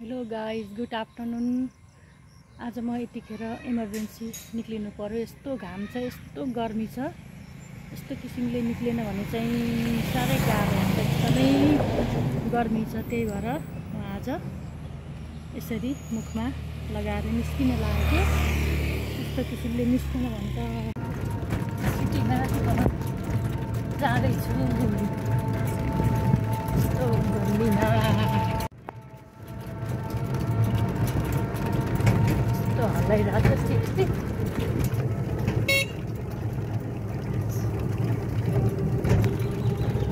Hello guys, good afternoon. आज म यतिखेर इमर्जेन्सी निक्लिनु पर्यो। यस्तो घाम छ, यस्तो गर्मी छ। यस्तो किसिमले निक्लेन भने चाहिँ साह्रै गाह्रो हुन्छ। एकदमै गर्मी छ, त्यही भएर म आज यसरी मुखमा लगाएर निस्किन लागेको। यस्तो किसिमले निस्किन भने त सिटीमा जाँदैछु यस्तो गर्मीमा। हल्लाइरहेको छ सिटी।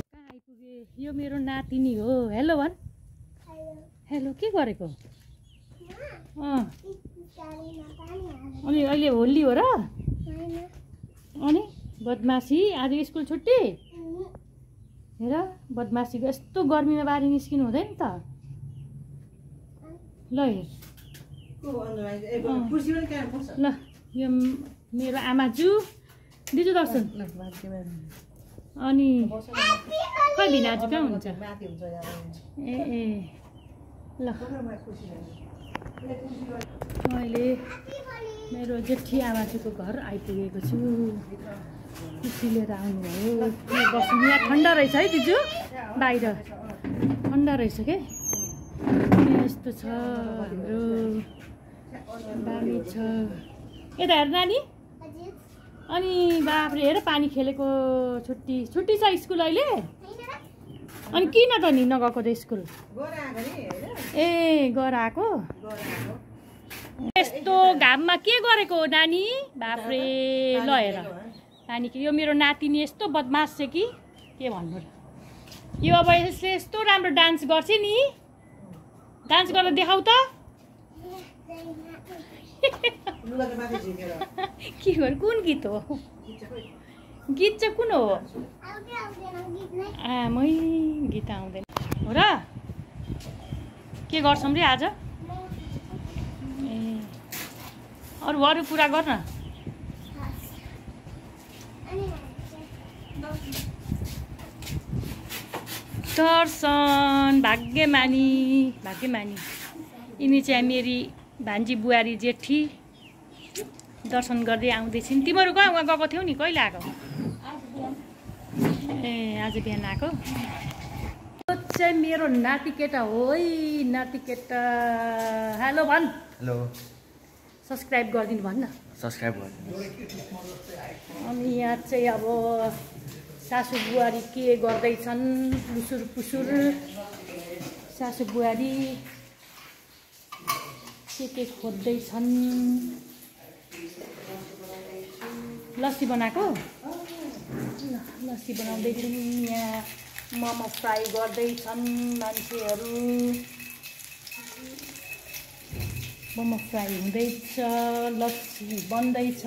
कहाँ आइपुगे? यो मेरो नातिनी हो। हेलो भन्। हेलो, के गरेको? अनि अहिले होली हो र? अनि बदमासी, आज स्कुल छुट्टी? हेर बदमासीको। यस्तो गर्मीमा बाहिर निस्किनु हुँदैन त। ल हेर, ल यो मेरो आमाजू दिजु दर्शन। अनि खै भिनाजु कहाँ हुन्छ? ए ल मैले मेरो जेठी आमाजूको घर आइपुगेको छु। खुसी लिएर आउनुभयो। बस्नु यहाँ ठन्डा रहेछ है दिजु, बाहिर ठन्डा रहेछ के। यस्तो छ हाम्रो, दामी छ। यता हेर नानी। अनि बाफ्रे हेर, पानी खेलेको। छुट्टी छ स्कुल अहिले? अनि किन त नि नगएको त स्कुल? ए गएर आएको। यस्तो घाममा के गरेको नानी? बाफ्रे ल हेर नानी, यो मेरो नातिनी यस्तो बदमास छ कि के भन्नु र। यो अब यसले यस्तो राम्रो डान्स गर्छ नि। डान्स गरेर देखाउ त। के गर्नु? कुन गीत हो? गीत चाहिँ कुन हो? आमै गीत आउँदैन हो र। के गर्छौँ रे आज? ए अरू कुरा गर्न। दर्शन भाग्यमानी यिनी चाहिँ मेरी भान्जी बुहारी जेठी। दर्शन गर्दै आउँदैछन्। तिमीहरू कहाँ उहाँ गएको थियौ नि? कहिले आएको? ए आज बिहान आएको। यो चाहिँ मेरो नाति केटा हो है, नाति केटा। हेलो भन्। हेलो, सब्सक्राइब गरिदिनु भन्न। सब्सक्राइब गर्नु। अनि यहाँ चाहिँ अब सासू बुहारी के गर्दैछन्? लुसुर पुसुर सासू बुहारी के खोज्दैछन्? लस्सी बनाएको? लस्सी बनाउँदैछन्। यहाँ मोमो फ्राई गर्दैछन् मान्छेहरू। मोमो फ्राई हुँदैछ, लस्सी बन्दैछ।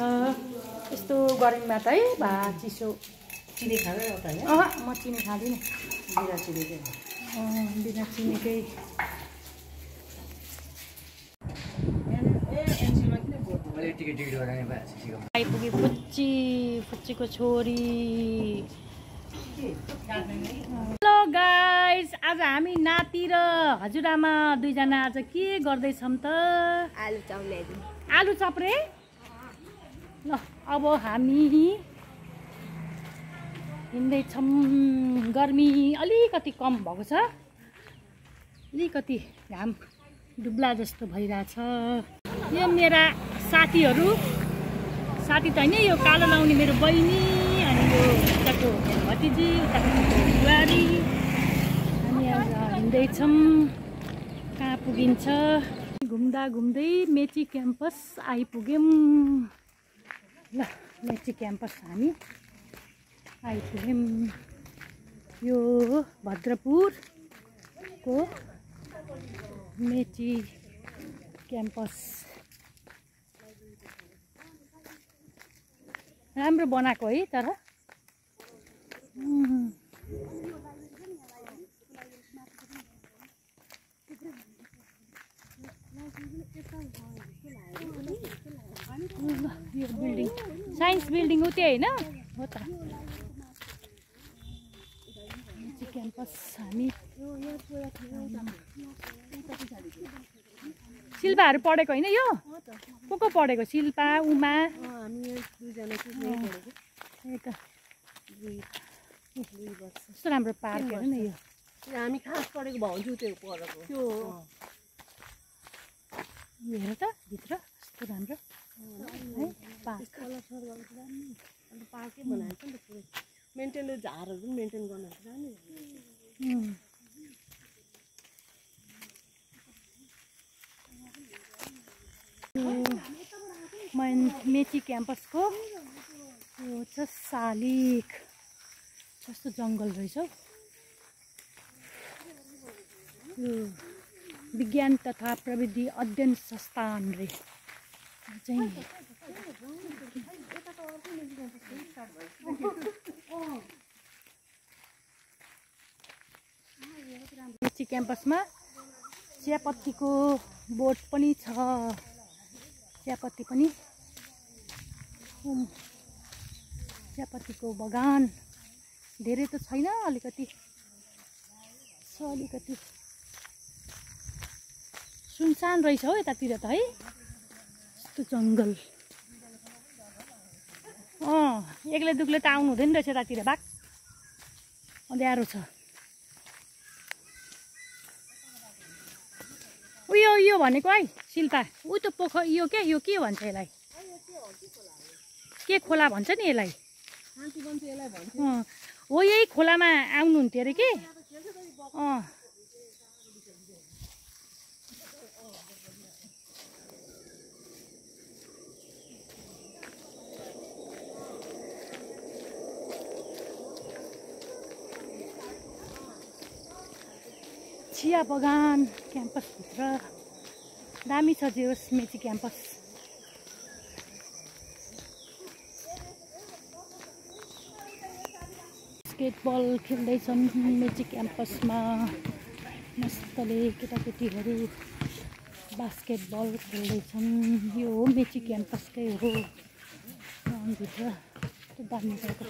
यस्तो गर्मीमा त है भात चिसो। चिनी खाँदैन त हैन? म चिनी खाँदिनँ। बिना चिनीकै। बिना चिनीकै। आइपुगे फुच्चीको छोरी। हेलो गाइस, आज हामी नाति र हजुरआमा दुईजना आज के गर्दैछौँ त? आलु चप रे। ल अब हामी हिँड्दैछौँ। गर्मी अलिकति कम भएको छ, अलिकति घाम डुब्ला जस्तो भइरहेछ। यो मेरा साथीहरू, साथी त होइन, यो कालो लाउने मेरो बहिनी। अनि यो उताको भतिजी, उताको बुहारी। अनि आज हिँड्दैछौँ। कहाँ पुगिन्छ? घुम्दा घुम्दै मेची क्याम्पस आइपुग्यौँ। ल मेची क्याम्पस हामी आइपुग्यौँ। यो भद्रपुरको मेची क्याम्पस। राम्रो बनाएको है तर। यो बिल्डिङ साइन्स बिल्डिङ हो त्यो होइन? हो त। क्याम्पस हामी शिल्पाहरू पढेको होइन यो को पढेको शिल्पा उमा हामी दुईजना चाहिँ पढेको त्यही त कस्तो राम्रो पार्क हेर्नु न यो हामी खास पढेको भाउजू त्यो पढेको त्यो हेर त भित्र कस्तो राम्रो है पार्क अन्त पार्कै बनाएको नि त पुरै मेन्टेन झारहरू पनि मेन्टेन गर्नुहुन्छ राम्रो मेची क्याम्पसको यो चाहिँ शालिग कस्तो जङ्गल रहेछ हौ यो विज्ञान तथा प्रविधि अध्ययन संस्थान रे चाहिँ मेची क्याम्पसमा चियापत्तीको बोट पनि छ चियापत्ती पनि चियापत्तीको बगान धेरै त छैन अलिकति सुनसान रहेछ हौ यतातिर त है यस्तो जङ्गल एक्लै दुक्लै त आउनु हुँदैन रहेछ यतातिर बाघ अँध्यारो छ यो भनेको है शिल्पा ऊ त्यो यो के भन्छ यसलाई के खोला भन्छ नि यसलाई हो यही खोलामा आउनुहुन्थ्यो अरे कि चिया बगान क्याम्पसभित्र दामी छ जेहोस् मेची क्याम्पस बास्केटबल खेल्दैछन् मेची क्याम्पसमा मस्तले केटाकेटीहरू बास्केटबल खेल्दैछन् यो हो मेची क्याम्पसकै हो ग्राउन्डभित्र कस्तो दामी भएको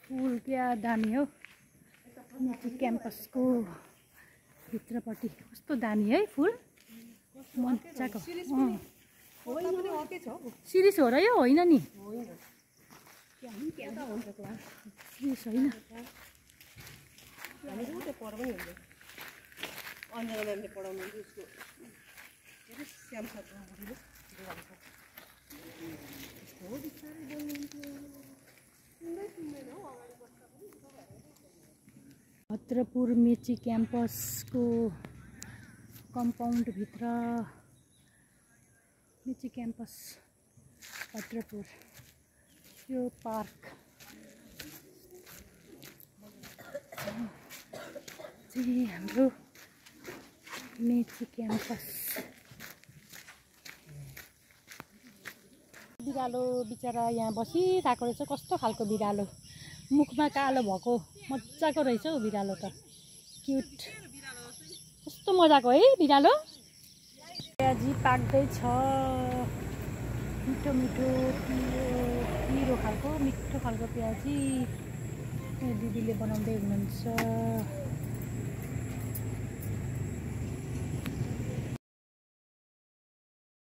फुल क्या दामी हो मेची क्याम्पसको भित्रपट्टि कस्तो दामी है फुल मजाको सिरिस हो र यो होइन नि सिरिस होइन भद्रपुर मेची क्याम्पसको कम्पाउन्डभित्र मेची क्याम्पस भद्रपुर यो पार्क चाहिँ हाम्रो मेची क्याम्पस बिरालो बिचरा यहाँ बसिरहेको रहेछ कस्तो खालको बिरालो मुखमा कालो भएको मजाको रहेछ हौ बिरालो त क्युट कस्तो मजाको है बिरालो प्याजी पाक्दैछ मिठो मिठो पिरो खालको मिठो खालको प्याजी दिदीले बनाउँदै हुनुहुन्छ